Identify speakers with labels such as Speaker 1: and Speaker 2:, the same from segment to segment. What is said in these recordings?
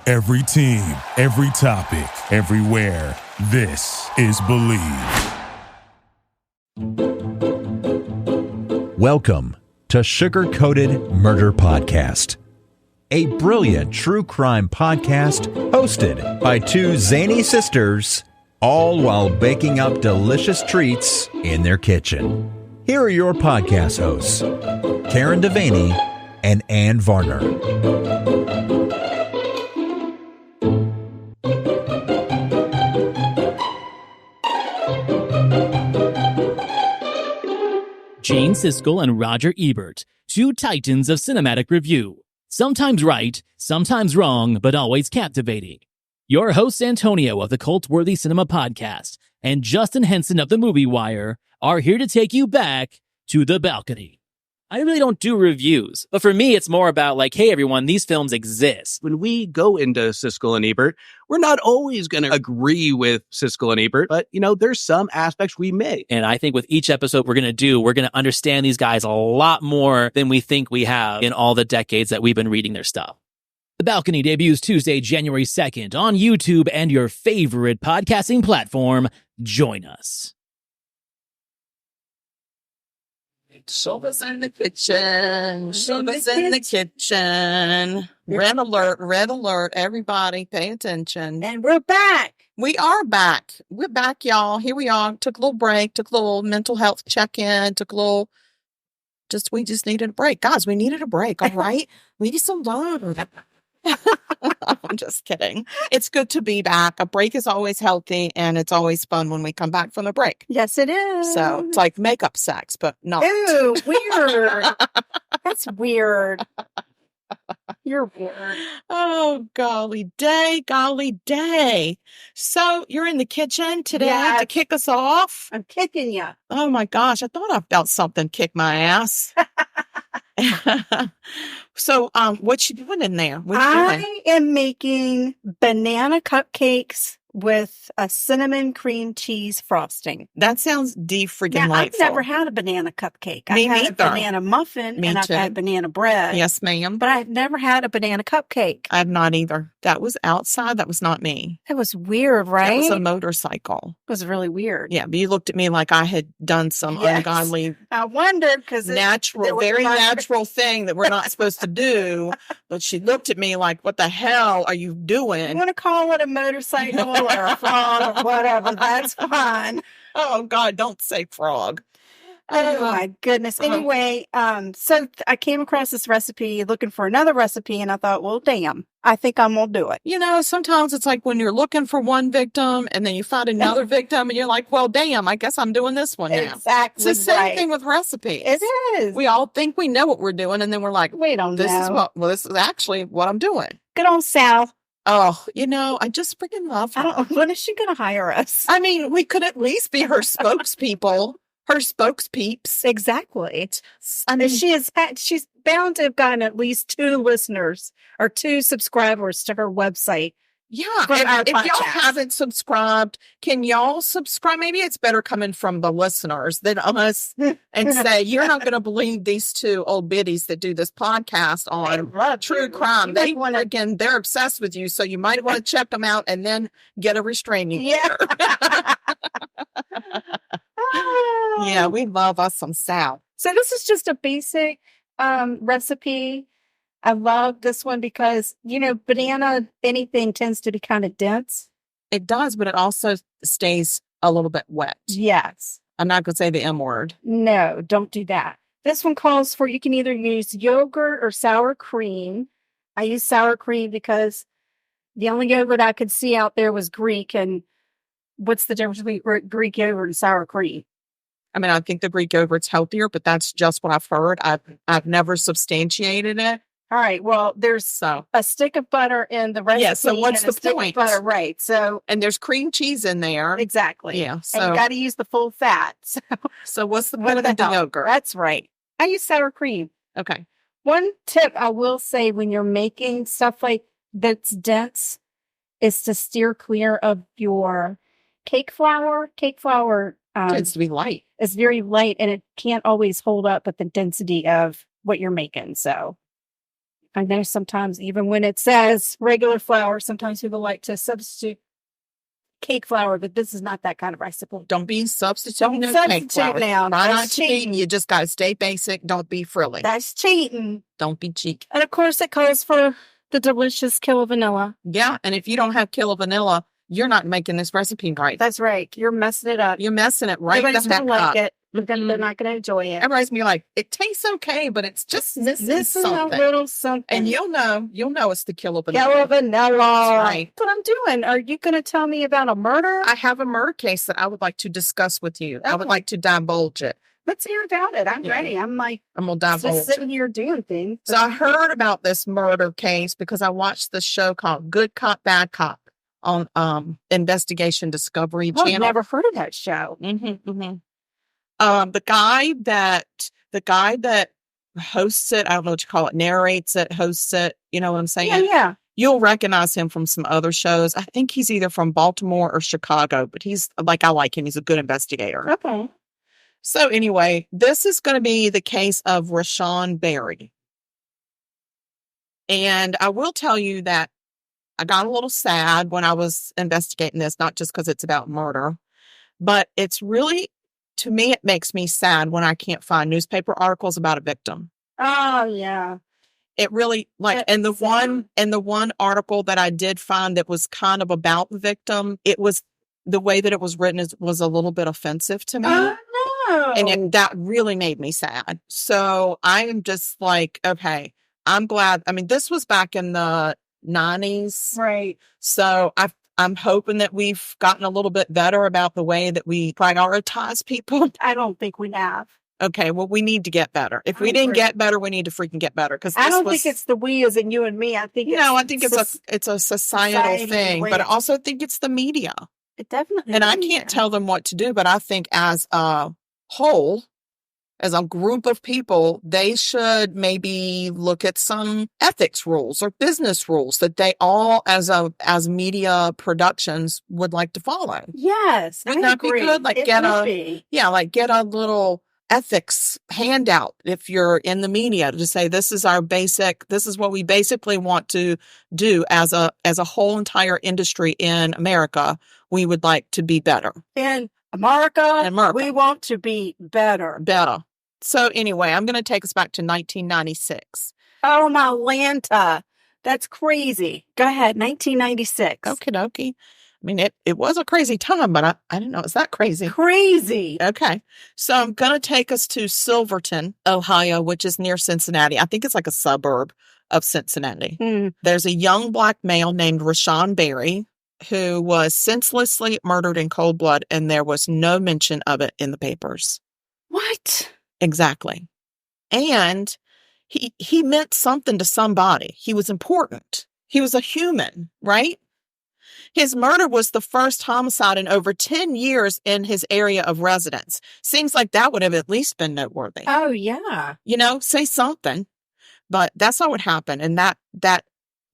Speaker 1: Every team, every topic, everywhere. This is Believe.
Speaker 2: Welcome to Sugar Coated Murder Podcast, a brilliant true crime podcast hosted by two zany sisters, all while baking up delicious treats in their kitchen. Here are your podcast hosts, Karen Devaney and Ann Varner.
Speaker 3: Gene Siskel and Roger Ebert, two titans of cinematic review. Sometimes right, sometimes wrong, but always captivating. Your hosts Antonio of the Cult-Worthy Cinema Podcast and Justin Henson of the Movie Wire are here to take you back to the balcony. I really don't do reviews, but for me, it's more about like, hey, everyone, these films exist.
Speaker 4: When we go into Siskel and Ebert, we're not always going to agree with Siskel and Ebert, but, there's some aspects we may.
Speaker 3: And I think with each episode we're going to understand these guys a lot more than we think we have in all the decades that we've been reading their stuff. The Balcony debuts Tuesday, January 2nd on YouTube and your favorite podcasting platform. Join us.
Speaker 5: Shoulders in the kitchen. Shoulders in the kitchen. Red alert, everybody pay attention.
Speaker 6: And we're back.
Speaker 5: We are back. We're back, y'all. Here we are. Took a little break, took a little mental health check-in, we just needed a break. Guys, we needed a break, all right? We need some love. I'm just kidding. It's good to be back. A break is always healthy, and it's always fun when we come back from a break.
Speaker 6: Yes, it is.
Speaker 5: So it's like makeup sex, but not.
Speaker 6: Ew, weird. That's weird. You're weird.
Speaker 5: Oh, golly day. So you're in the kitchen today to kick us off?
Speaker 6: I'm kicking you.
Speaker 5: Oh, my gosh. I thought I felt something kick my ass. So, what you doing in there?
Speaker 6: I am making banana cupcakes with a cinnamon cream cheese frosting.
Speaker 5: That sounds de-freaking
Speaker 6: I've
Speaker 5: delightful.
Speaker 6: never had a banana cupcake.
Speaker 5: Me
Speaker 6: I've had
Speaker 5: neither.
Speaker 6: a banana muffin
Speaker 5: Me
Speaker 6: and
Speaker 5: too.
Speaker 6: I've had banana bread.
Speaker 5: Yes, ma'am.
Speaker 6: But I've never had a banana cupcake.
Speaker 5: I have not either. That was outside. That was not me.
Speaker 6: That was weird, right?
Speaker 5: That was a motorcycle.
Speaker 6: It was really weird.
Speaker 5: Yeah, but you looked at me like I had done some ungodly,
Speaker 6: I wondered because
Speaker 5: very natural thing that we're not supposed to do. But she looked at me like, what the hell are you
Speaker 6: You
Speaker 5: doing?
Speaker 6: want to call it a motorcycle or a frog or whatever, that's fine.
Speaker 5: Oh, God, don't say frog.
Speaker 6: Oh my goodness. Anyway, so I came across this recipe looking for another recipe and I thought, well, damn, I think I'm going to do it.
Speaker 5: Sometimes it's like when you're looking for one victim and then you find another victim and you're like, well, damn, I guess I'm doing this one now.
Speaker 6: Exactly.
Speaker 5: It's the same thing with recipes.
Speaker 6: It is.
Speaker 5: We all think we know what we're doing and then we're like,
Speaker 6: We don't know.
Speaker 5: this is actually what I'm doing.
Speaker 6: Good old Sal.
Speaker 5: Oh, I just freaking love her.
Speaker 6: When is she going to hire us?
Speaker 5: I mean, we could at least be her spokespeople, her spokespeeps.
Speaker 6: Exactly.
Speaker 5: I mean,
Speaker 6: she's bound to have gotten at least 2 listeners or 2 subscribers to her website.
Speaker 5: yeah.
Speaker 6: from our
Speaker 5: If y'all
Speaker 6: podcast.
Speaker 5: haven't subscribed, can y'all subscribe? Maybe it's better coming from the listeners than us and say, you're not going to believe these 2 old biddies that do this podcast on true crime. They're obsessed with you. So you might want to check them out and then get a restraining order. Yeah, we love us some Sal.
Speaker 6: So this is just a basic recipe. I love this one because, banana anything tends to be kind of dense.
Speaker 5: It does, but it also stays a little bit wet.
Speaker 6: Yes.
Speaker 5: I'm not going to say the M word.
Speaker 6: No, don't do that. This one calls for, you can either use yogurt or sour cream. I use sour cream because the only yogurt I could see out there was Greek. And what's the difference between Greek yogurt and sour cream?
Speaker 5: I mean, I think the Greek yogurt's healthier, but that's just what I've heard. I've never substantiated it.
Speaker 6: All right. Well, there's a stick of butter in the recipe.
Speaker 5: Yeah, so what's
Speaker 6: and
Speaker 5: the
Speaker 6: a stick
Speaker 5: point?
Speaker 6: of butter, right? So
Speaker 5: And there's cream cheese in there.
Speaker 6: exactly.
Speaker 5: Yeah.
Speaker 6: And
Speaker 5: So,
Speaker 6: you got to use the full fat. So
Speaker 5: what's the
Speaker 6: what
Speaker 5: point of the
Speaker 6: hell?
Speaker 5: yogurt?
Speaker 6: That's right. I use sour cream.
Speaker 5: Okay.
Speaker 6: One tip I will say when you're making stuff like that's dense is to steer clear of your cake flour. Cake flour
Speaker 5: Tends to be light.
Speaker 6: is very light and it can't always hold up with the density of what you're making. So I know sometimes even when it says regular flour, sometimes people like to substitute cake flour, but this is not that kind of recipe.
Speaker 5: Don't be substituting
Speaker 6: Don't
Speaker 5: no cake
Speaker 6: substitute
Speaker 5: flour.
Speaker 6: now.
Speaker 5: Try
Speaker 6: That's
Speaker 5: not to be.
Speaker 6: cheating.
Speaker 5: You just got to stay basic. Don't be frilly.
Speaker 6: That's cheating.
Speaker 5: Don't be cheap.
Speaker 6: And of course, it calls for the delicious Killa Vanilla.
Speaker 5: Yeah, and if you don't have Killa Vanilla, you're not making this recipe right.
Speaker 6: That's right. You're messing it up.
Speaker 5: You're messing it right
Speaker 6: Everybody's
Speaker 5: the
Speaker 6: going
Speaker 5: heck
Speaker 6: to like
Speaker 5: up.
Speaker 6: it. They're not going to enjoy it.
Speaker 5: Everybody's gonna be like, it tastes okay, but it's just missing
Speaker 6: This is a
Speaker 5: something.
Speaker 6: little something.
Speaker 5: And you'll know it's the Killa Vanilla.
Speaker 6: Killa Vanilla.
Speaker 5: right.
Speaker 6: That's what I'm doing. Are you going to tell me about a murder?
Speaker 5: I have a murder case that I would like to discuss with you. I would
Speaker 6: Okay.
Speaker 5: like to divulge it.
Speaker 6: Let's hear about it. I'm
Speaker 5: Yeah.
Speaker 6: ready. I'm like
Speaker 5: I'm gonna divulge
Speaker 6: just
Speaker 5: it.
Speaker 6: sitting here doing things.
Speaker 5: So I heard about this murder case because I watched the show called Good Cop, Bad Cop on Investigation Discovery
Speaker 6: Oh, I've
Speaker 5: Channel.
Speaker 6: never heard of that show.
Speaker 5: The guy that hosts it, I don't know what you call it, narrates it, hosts it, you know what I'm saying?
Speaker 6: Yeah.
Speaker 5: You'll recognize him from some other shows. I think he's either from Baltimore or Chicago, but he's like, I like him. He's a good investigator.
Speaker 6: Okay.
Speaker 5: So anyway, this is going to be the case of Rashawn Berry. And I will tell you that I got a little sad when I was investigating this, not just because it's about murder, but it's really, to me, it makes me sad when I can't find newspaper articles about a victim.
Speaker 6: Oh, yeah.
Speaker 5: It really and the one article that I did find that was kind of about the victim, it was the way that it was written was a little bit offensive to me.
Speaker 6: Oh, no.
Speaker 5: And that really made me sad. So I am just like, okay, I'm glad. I mean, this was back in the 90s.
Speaker 6: Right.
Speaker 5: So I'm hoping that we've gotten a little bit better about the way that we prioritize people.
Speaker 6: I don't think we have.
Speaker 5: Okay, well, we need to get better. If we
Speaker 6: I
Speaker 5: didn't
Speaker 6: agree.
Speaker 5: get better, we need to freaking get better. Because
Speaker 6: I don't think it's the we as in you and me. I think
Speaker 5: I think it's a societal
Speaker 6: society
Speaker 5: thing,
Speaker 6: way.
Speaker 5: but I also think it's the media.
Speaker 6: it definitely.
Speaker 5: And I
Speaker 6: is.
Speaker 5: can't tell them what to do, but I think as a whole, as a group of people, they should maybe look at some ethics rules or business rules that they all, as media productions, would like to follow.
Speaker 6: Yes.
Speaker 5: Wouldn't
Speaker 6: I
Speaker 5: that be
Speaker 6: agree.
Speaker 5: good? Like
Speaker 6: It
Speaker 5: get
Speaker 6: would
Speaker 5: a-
Speaker 6: be.
Speaker 5: Yeah, like get a little ethics handout if you're in the media to say this is what we basically want to do as a whole entire industry in America. We would like to be better.
Speaker 6: In America,
Speaker 5: America.
Speaker 6: we want to be better.
Speaker 5: Better. So anyway, I'm going to take us back to 1996.
Speaker 6: Oh, my Lanta. That's crazy. Go ahead. 1996.
Speaker 5: Okie dokie. I mean, it was a crazy time, but I didn't know it's that crazy.
Speaker 6: Crazy.
Speaker 5: Okay. So I'm going to take us to Silverton, Ohio, which is near Cincinnati. I think it's like a suburb of Cincinnati.
Speaker 6: Hmm.
Speaker 5: There's a young black male named Rashawn Berry who was senselessly murdered in cold blood, and there was no mention of it in the papers.
Speaker 6: What?
Speaker 5: Exactly. And he meant something to somebody. He was important. He was a human, right? His murder was the first homicide in over 10 years in his area of residence. Seems like that would have at least been noteworthy.
Speaker 6: Oh, yeah.
Speaker 5: Say something. But that's not what happened. And that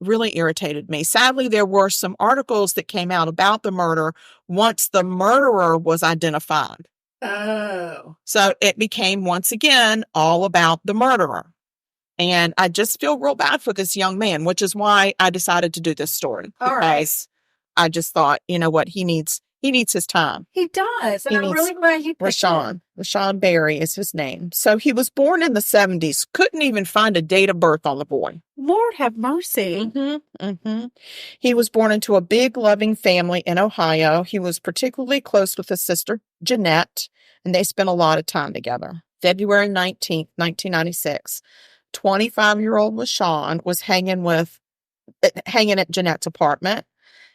Speaker 5: really irritated me. Sadly, there were some articles that came out about the murder once the murderer was identified.
Speaker 6: Oh.
Speaker 5: So it became, once again, all about the murderer. And I just feel real bad for this young man, which is why I decided to do this story.
Speaker 6: All right.
Speaker 5: Because I just thought, you know what, he needs his time.
Speaker 6: He does. And
Speaker 5: He
Speaker 6: I'm
Speaker 5: needs
Speaker 6: really glad you picked him.
Speaker 5: Rashawn Berry is his name. So he was born in the 70s. Couldn't even find a date of birth on the boy.
Speaker 6: Lord have mercy.
Speaker 5: He was born into a big, loving family in Ohio. He was particularly close with his sister, Jeanette, and they spent a lot of time together. February 19th, 1996, 25-year-old Rashawn was hanging at Jeanette's apartment,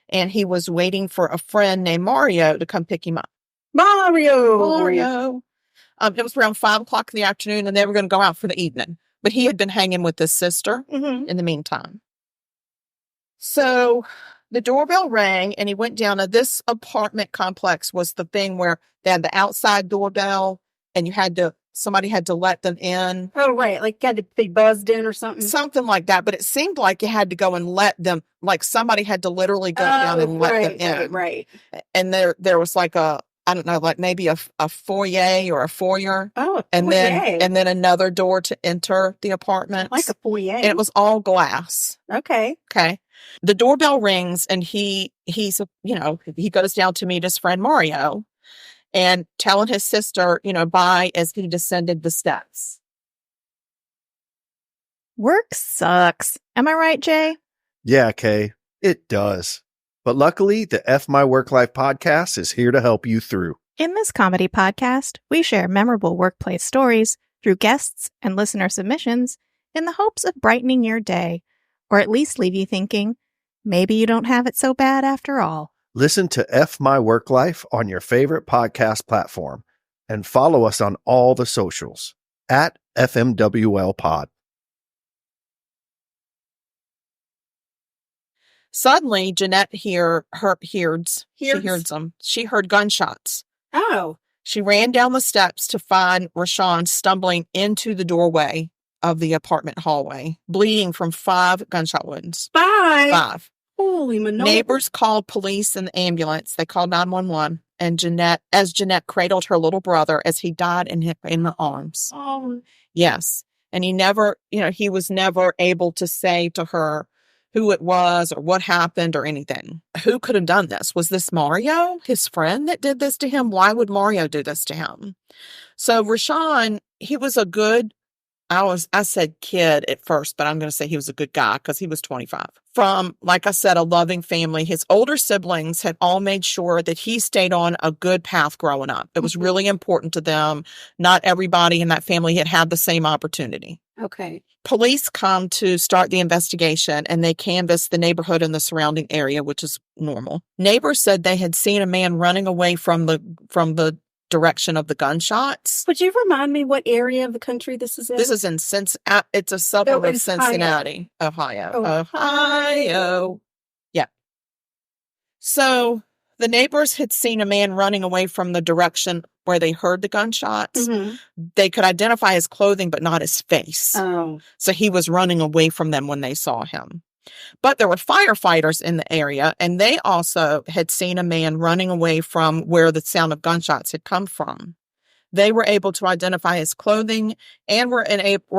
Speaker 5: and he was waiting for a friend named Mario to come pick him up. Mario. It was around 5 o'clock in the afternoon, and they were going to go out for the evening. But he had been hanging with his sister in the meantime. So the doorbell rang, and he went down. Now, this apartment complex was the thing where they had the outside doorbell, and somebody had to let them in.
Speaker 6: Oh, right. Like got to be buzzed in or something.
Speaker 5: Something like that. But it seemed like you had to go and let them, like somebody had to literally go down and let them in.
Speaker 6: Right.
Speaker 5: And there was like a I don't know, like maybe a foyer or a foyer.
Speaker 6: Oh,
Speaker 5: and then another door to enter the apartment.
Speaker 6: like a foyer.
Speaker 5: And it was all glass.
Speaker 6: Okay.
Speaker 5: Okay. The doorbell rings and he's, he goes down to meet his friend Mario and telling his sister, bye as he descended the steps.
Speaker 7: Work sucks. Am I right, Jay?
Speaker 8: Yeah, Kay, it does. But luckily, the F My Work Life podcast is here to help you through.
Speaker 7: In this comedy podcast, we share memorable workplace stories through guests and listener submissions in the hopes of brightening your day, or at least leave you thinking, maybe you don't have it so bad after all.
Speaker 8: Listen to F My Work Life on your favorite podcast platform and follow us on all the socials at FMWL Pod.
Speaker 5: Suddenly, Jeanette hears them. She heard gunshots.
Speaker 6: Oh.
Speaker 5: She ran down the steps to find Rashawn stumbling into the doorway of the apartment hallway, bleeding from 5 gunshot wounds. 5.
Speaker 6: Holy manure.
Speaker 5: Neighbors called police and the ambulance. They called 911. And Jeanette cradled her little brother as he died in the arms.
Speaker 6: Oh.
Speaker 5: Yes. And he was never able to say to her who it was or what happened or anything. Who could have done this? Was this Mario, his friend, that did this to him? Why would Mario do this to him? So Rashawn, he was a good, I said kid at first, but I'm going to say he was a good guy because he was 25. From, like I said, a loving family. His older siblings had all made sure that he stayed on a good path growing up. It was really important to them. Not everybody in that family had the same opportunity.
Speaker 6: Okay.
Speaker 5: Police come to start the investigation and they canvass the neighborhood and the surrounding area, which is normal. Neighbors said they had seen a man running away from the direction of the gunshots.
Speaker 6: Would you remind me what area of the country this is in?
Speaker 5: This is in it's a suburb of Cincinnati, Ohio. Ohio. Yeah. So the neighbors had seen a man running away from the direction where they heard the gunshots.
Speaker 6: Mm-hmm.
Speaker 5: They could identify his clothing, but not his face.
Speaker 6: Oh.
Speaker 5: So he was running away from them when they saw him. But there were firefighters in the area, and they also had seen a man running away from where the sound of gunshots had come from. They were able to identify his clothing and were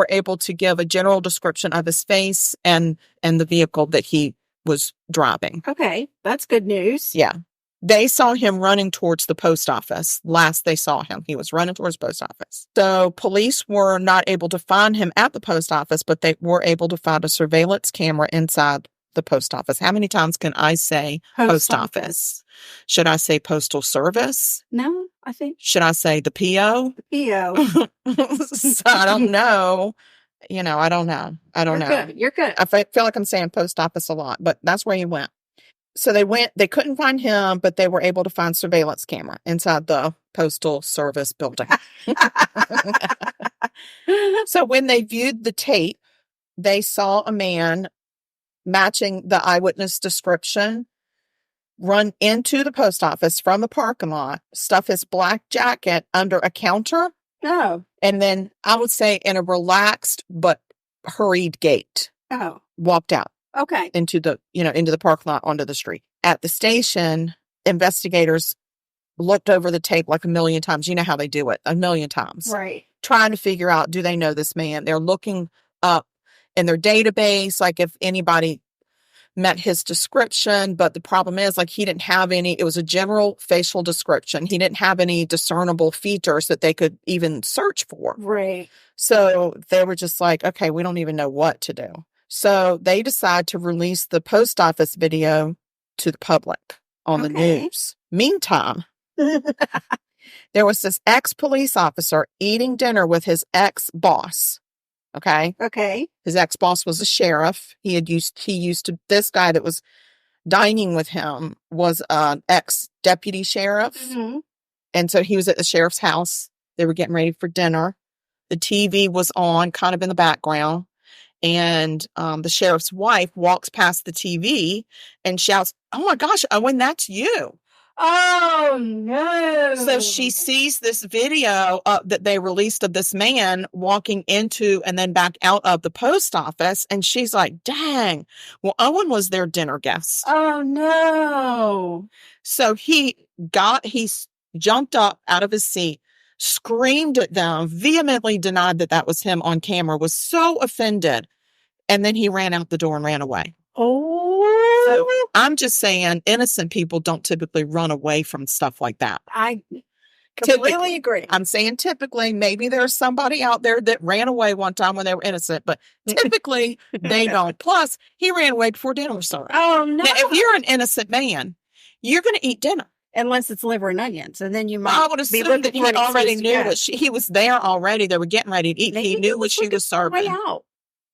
Speaker 5: able to give a general description of his face and the vehicle that he was driving.
Speaker 6: Okay, that's good news.
Speaker 5: Yeah. They saw him running towards the post office. Last they saw him, he was running towards the post office. So police were not able to find him at the post office, but they were able to find a surveillance camera inside the post office. How many times can I say post office? Should I say postal service?
Speaker 6: No, I think.
Speaker 5: Should I say the PO?
Speaker 6: The PO.
Speaker 5: So I don't know. I don't know.
Speaker 6: You're good.
Speaker 5: I feel like I'm saying post office a lot, but that's where he went. So they couldn't find him, but they were able to find surveillance camera inside the postal service building. So when they viewed the tape, they saw a man matching the eyewitness description run into the post office from the parking lot, stuff his black jacket under a counter.
Speaker 6: Oh.
Speaker 5: And then I would say in a relaxed but hurried gait.
Speaker 6: Oh.
Speaker 5: Walked out.
Speaker 6: Okay.
Speaker 5: Into the parking lot onto the street. At the station, investigators looked over the tape like a million times. You know how they do it, a million times.
Speaker 6: Right.
Speaker 5: Trying to figure out, do they know this man? They're looking up in their database, like if anybody met his description. But the problem is, he didn't have any, it was a general facial description. He didn't have any discernible features that they could even search for.
Speaker 6: Right.
Speaker 5: So they were just like, okay, we don't even know what to do. So they decide to release the post office video to the public on the news. Meantime, there was this ex-police officer eating dinner with his ex-boss. Okay.
Speaker 6: Okay.
Speaker 5: His ex-boss was a sheriff. This guy that was dining with him was an ex-deputy sheriff.
Speaker 6: Mm-hmm.
Speaker 5: And so he was at the sheriff's house. They were getting ready for dinner. The TV was on kind of in the background. And the sheriff's wife walks past the TV and shouts, "Oh my gosh, Owen, that's you."
Speaker 6: Oh, no.
Speaker 5: So she sees this video that they released of this man walking into and then back out of the post office. And she's like, dang, well, Owen was their dinner guest.
Speaker 6: Oh, no.
Speaker 5: So he jumped up out of his seat, screamed at them, vehemently denied that that was him on camera, was so offended. And then he ran out the door and ran away.
Speaker 6: Oh,
Speaker 5: So I'm just saying, innocent people don't typically run away from stuff like that.
Speaker 6: I completely agree.
Speaker 5: I'm saying typically, maybe there's somebody out there that ran away one time when they were innocent, but typically they don't. Plus, he ran away before dinner was served.
Speaker 6: Oh, no.
Speaker 5: Now, if you're an innocent man, you're going to eat dinner.
Speaker 6: Unless it's liver and onions, and then you might.
Speaker 5: I would assume that he already knew what he was there already. They were getting ready to eat. He knew what she was serving.
Speaker 6: Out.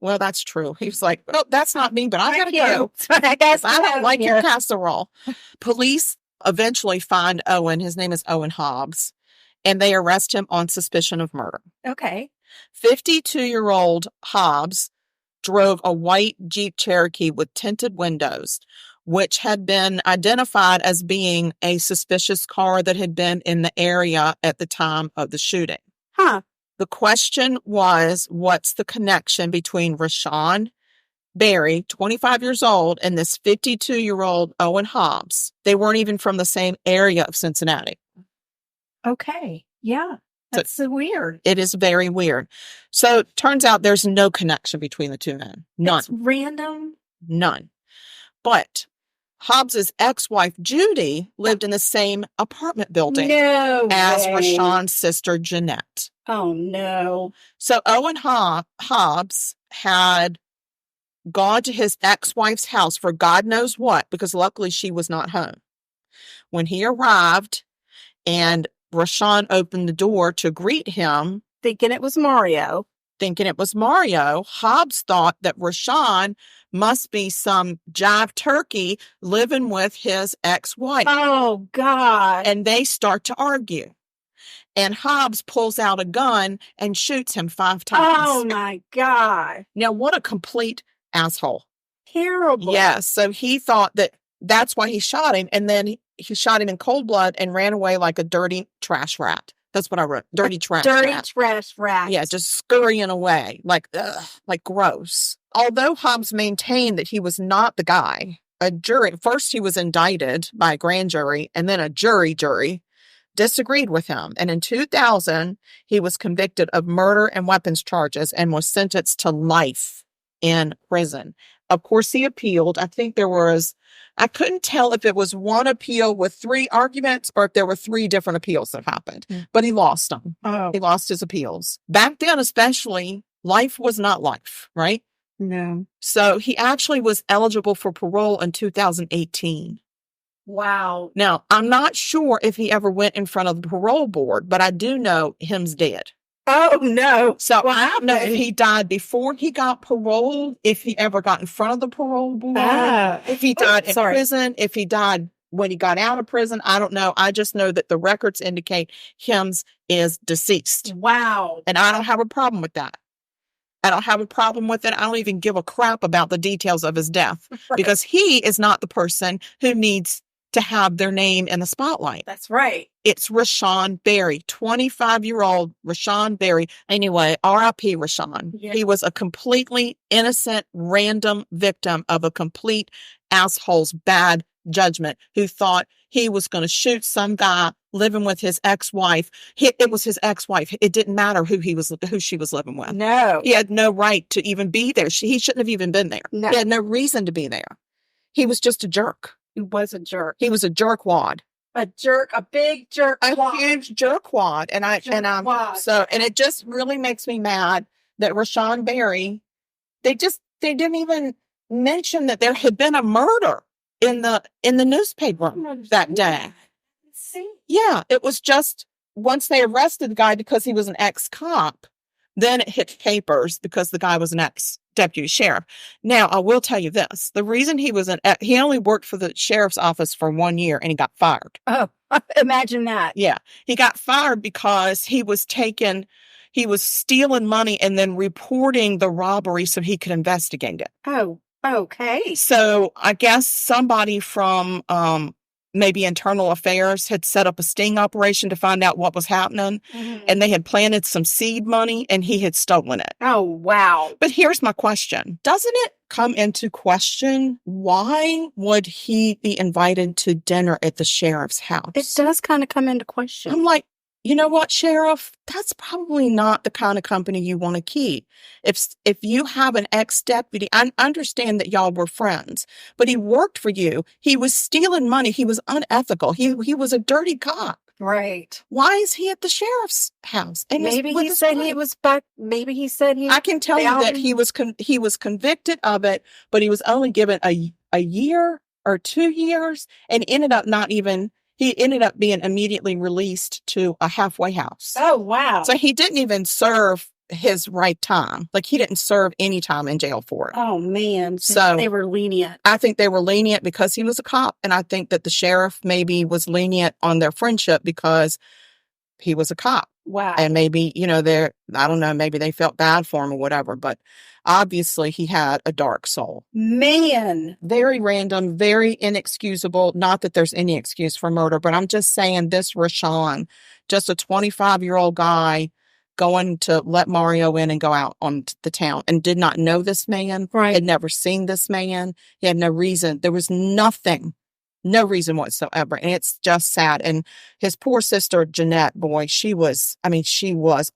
Speaker 5: Well, that's true. He was like, "Oh, that's not me, but I gotta
Speaker 6: go.
Speaker 5: I don't like your casserole." Police eventually find Owen. His name is Owen Hobbs, and they arrest him on suspicion of murder.
Speaker 6: Okay.
Speaker 5: 52-year-old Hobbs drove a white Jeep Cherokee with tinted windows, which had been identified as being a suspicious car that had been in the area at the time of the shooting.
Speaker 6: Huh.
Speaker 5: The question was, what's the connection between Rashawn Berry, 25 years old, and this 52-year-old Owen Hobbs? They weren't even from the same area of Cincinnati.
Speaker 6: Okay. Yeah. That's so weird.
Speaker 5: It is very weird. So it turns out there's no connection between the two men. None.
Speaker 6: It's random.
Speaker 5: None. But Hobbs's ex-wife, Judy, lived in the same apartment building as Rashawn's sister, Jeanette.
Speaker 6: Oh, no.
Speaker 5: So Owen Hobbs had gone to his ex-wife's house for God knows what, because luckily she was not home. When he arrived and Rashawn opened the door to greet him,
Speaker 6: thinking it was Mario,
Speaker 5: Hobbs thought that Rashawn must be some jive turkey living with his ex-wife.
Speaker 6: Oh, God.
Speaker 5: And they start to argue. And Hobbs pulls out a gun and shoots him 5 times.
Speaker 6: Oh, my God.
Speaker 5: Now, what a complete asshole.
Speaker 6: Terrible.
Speaker 5: Yes. So he thought that that's why he shot him. And then he shot him in cold blood and ran away like a dirty trash rat. That's what I wrote. Dirty trash rat. Yeah, just scurrying away like gross. Although Hobbs maintained that he was not the guy, first he was indicted by a grand jury, and then a jury disagreed with him. And in 2000, he was convicted of murder and weapons charges and was sentenced to life in prison. Of course, he appealed. I think I couldn't tell if it was one appeal with 3 arguments or if there were 3 different appeals that happened, but he lost them.
Speaker 6: Oh.
Speaker 5: He lost his appeals. Back then, especially, life was not life, right?
Speaker 6: No.
Speaker 5: So he actually was eligible for parole in 2018.
Speaker 6: Wow.
Speaker 5: Now, I'm not sure if he ever went in front of the parole board, but I do know him's dead.
Speaker 6: Oh, no.
Speaker 5: So I don't know if he died before he got paroled, if he ever got in front of the parole board, if he died in prison, if he died when he got out of prison. I don't know. I just know that the records indicate him's is deceased.
Speaker 6: Wow.
Speaker 5: And I don't have a problem with that. I don't have a problem with it. I don't even give a crap about the details of his death because he is not the person who needs to have their name in the spotlight.
Speaker 6: That's right.
Speaker 5: It's Rashawn Berry, 25-year-old Rashawn Berry. Anyway, R.I.P. Rashawn.
Speaker 6: Yeah.
Speaker 5: He was a completely innocent, random victim of a complete asshole's bad judgment who thought he was going to shoot some guy living with his ex-wife. It was his ex-wife. It didn't matter who she was living with.
Speaker 6: No.
Speaker 5: He had no right to even be there. He shouldn't have even been there.
Speaker 6: No.
Speaker 5: He had no reason to be there. He was just a jerk.
Speaker 6: He was a jerk.
Speaker 5: He was a jerkwad.
Speaker 6: A big jerk.
Speaker 5: A huge jerkwad. And it just really makes me mad that Rashawn Berry, they didn't even mention that there had been a murder in the newspaper that day.
Speaker 6: See?
Speaker 5: Yeah, it was just once they arrested the guy because he was an ex-cop, then it hit papers because the guy was an ex-deputy sheriff. Now, I will tell you this. The reason he only worked for the sheriff's office for 1 year and he got fired.
Speaker 6: Oh, imagine that.
Speaker 5: Yeah. He got fired because he was stealing money and then reporting the robbery so he could investigate it.
Speaker 6: Oh, okay.
Speaker 5: So I guess somebody from maybe internal affairs had set up a sting operation to find out what was happening, and they had planted some seed money and he had stolen it.
Speaker 6: Oh, wow.
Speaker 5: But here's my question. Doesn't it come into question, why would he be invited to dinner at the sheriff's house?
Speaker 6: It does kind of come into question.
Speaker 5: I'm like, you know what, Sheriff? That's probably not the kind of company you want to keep. If you have an ex-deputy, I understand that y'all were friends, but he worked for you. He was stealing money. He was unethical. He was a dirty cop.
Speaker 6: Right.
Speaker 5: Why is he at the sheriff's house? And
Speaker 6: Maybe he said he was back. Maybe he said he.
Speaker 5: I can tell you that he was convicted of it, but he was only given a year or 2 years, and he ended up being immediately released to a halfway house.
Speaker 6: Oh, wow.
Speaker 5: So he didn't even serve his right time. Like, he didn't serve any time in jail for it.
Speaker 6: Oh, man.
Speaker 5: So
Speaker 6: they were lenient.
Speaker 5: I think they were lenient because he was a cop. And I think that the sheriff maybe was lenient on their friendship because he was a cop.
Speaker 6: Wow.
Speaker 5: And maybe, I don't know, maybe they felt bad for him or whatever. But obviously he had a dark soul.
Speaker 6: Man.
Speaker 5: Very random, very inexcusable. Not that there's any excuse for murder, but I'm just saying this Rashawn, just a 25-year-old guy going to let Mario in and go out on the town and did not know this man.
Speaker 6: Right.
Speaker 5: Had never seen this man. He had no reason. There was no reason whatsoever. And it's just sad. And his poor sister, Jeanette, boy, she was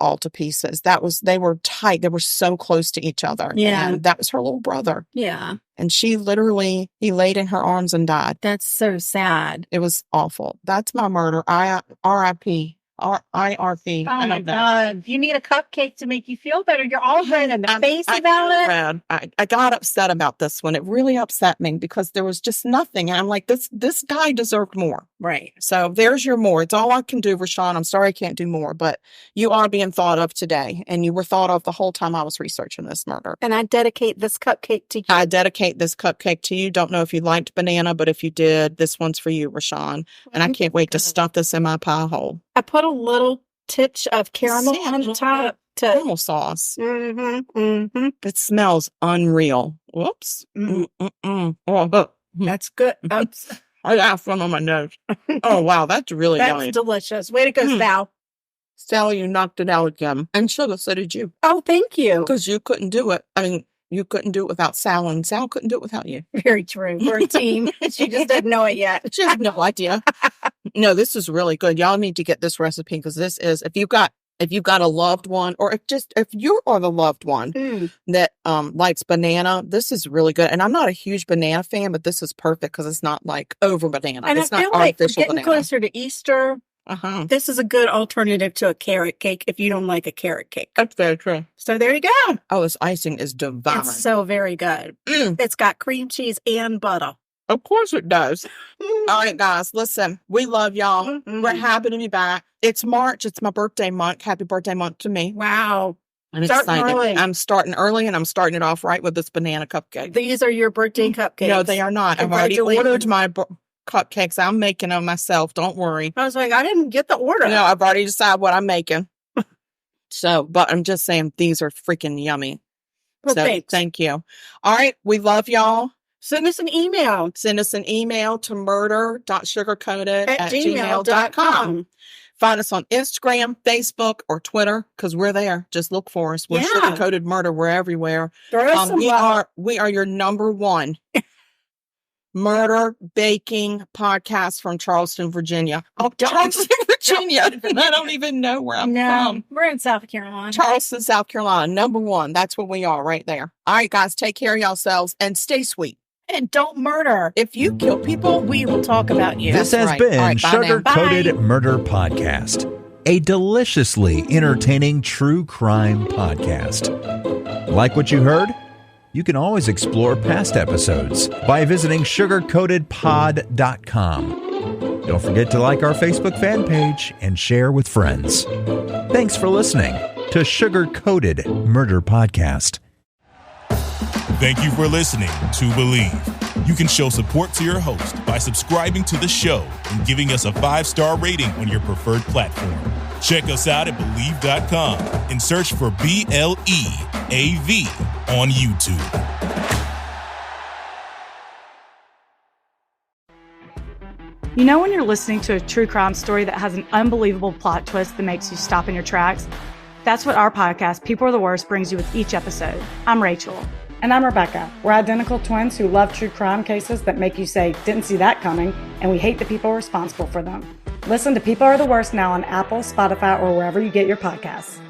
Speaker 5: all to pieces. They were tight. They were so close to each other.
Speaker 6: Yeah.
Speaker 5: And that was her little brother.
Speaker 6: Yeah.
Speaker 5: And he laid in her arms and died.
Speaker 6: That's so sad.
Speaker 5: It was awful. That's my murder. R.I.P. IRP.
Speaker 6: Oh my God. You need a cupcake to make you feel better. You're all red in the face about it.
Speaker 5: I got upset about this one. It really upset me because there was just nothing. And I'm like, this guy deserved more.
Speaker 6: Right.
Speaker 5: So there's your more. It's all I can do, Rashawn. I'm sorry I can't do more, but you are being thought of today. And you were thought of the whole time I was researching this murder.
Speaker 6: And I dedicate this cupcake to you.
Speaker 5: I dedicate this cupcake to you. Don't know if you liked banana, but if you did, this one's for you, Rashawn. And I can't wait to stuff this in my pie hole.
Speaker 6: I put a little titch of caramel on the top.
Speaker 5: Caramel sauce.
Speaker 6: Mm-hmm, mm-hmm.
Speaker 5: It smells unreal. Whoops. Oh,
Speaker 6: that's good.
Speaker 5: I got some on my nose. Oh, wow. That's really yummy.
Speaker 6: That's delicious. Way to go, Sal.
Speaker 5: Sal, you knocked it out again. And Sugar, so did you.
Speaker 6: Oh, thank you.
Speaker 5: Because you couldn't do it. I mean, you couldn't do it without Sal, and Sal couldn't do it without you.
Speaker 6: Very true. We're a team. She just didn't know it yet.
Speaker 5: She had no idea. No, this is really good. Y'all need to get this recipe because this is, if you've got a loved one, or if you are the loved one that likes banana, this is really good. And I'm not a huge banana fan, but this is perfect because it's not like over banana.
Speaker 6: And
Speaker 5: it's
Speaker 6: I feel
Speaker 5: not
Speaker 6: like
Speaker 5: artificial
Speaker 6: getting
Speaker 5: banana.
Speaker 6: closer to Easter. This is a good alternative to a carrot cake if you don't like a carrot cake.
Speaker 5: That's very true.
Speaker 6: So there you go.
Speaker 5: Oh, this icing is divine.
Speaker 6: It's so very good. It's got cream cheese and butter.
Speaker 5: Of course it does. All right, guys, listen, we love y'all. We're happy to be back. It's March. It's my birthday month. Happy birthday month to me.
Speaker 6: Wow.
Speaker 5: I'm
Speaker 6: Starting
Speaker 5: excited.
Speaker 6: early.
Speaker 5: I'm starting early, and I'm starting it off right with this banana cupcake.
Speaker 6: These are your birthday cupcakes.
Speaker 5: No, they are not. I've already ordered my cupcakes. I'm making them myself. Don't worry.
Speaker 6: I was like, I didn't get the order.
Speaker 5: No, I've already decided what I'm making. But I'm just saying these are freaking yummy.
Speaker 6: Well,
Speaker 5: so
Speaker 6: thanks.
Speaker 5: Thank you. All right. We love y'all.
Speaker 6: Send us an email.
Speaker 5: Send us an email to murder.sugarcoated@gmail.com. Find us on Instagram, Facebook, or Twitter because we're there. Just look for us. We're Sugar Coated Murder. We're everywhere. We are your number one murder baking podcast from Charleston, Virginia. Oh, Charleston, Virginia. And I don't even know where I'm from.
Speaker 6: We're in South Carolina.
Speaker 5: Charleston, South Carolina. Number one. That's where we are right there. All right, guys. Take care of yourselves and stay sweet.
Speaker 6: And don't murder.
Speaker 5: If you kill people,
Speaker 6: we will talk about you.
Speaker 2: This has been Sugar Coated Murder Podcast, a deliciously entertaining true crime podcast. Like what you heard? You can always explore past episodes by visiting sugarcoatedpod.com. Don't forget to like our Facebook fan page and share with friends. Thanks for listening to Sugar Coated Murder Podcast.
Speaker 1: Thank you for listening to Believe. You can show support to your host by subscribing to the show and giving us a 5-star rating on your preferred platform. Check us out at Believe.com and search for BLEAV on YouTube.
Speaker 9: You know when you're listening to a true crime story that has an unbelievable plot twist that makes you stop in your tracks? That's what our podcast, People Are the Worst, brings you with each episode. I'm Rachel.
Speaker 10: And I'm Rebecca. We're identical twins who love true crime cases that make you say, didn't see that coming, and we hate the people responsible for them. Listen to People Are the Worst now on Apple, Spotify, or wherever you get your podcasts.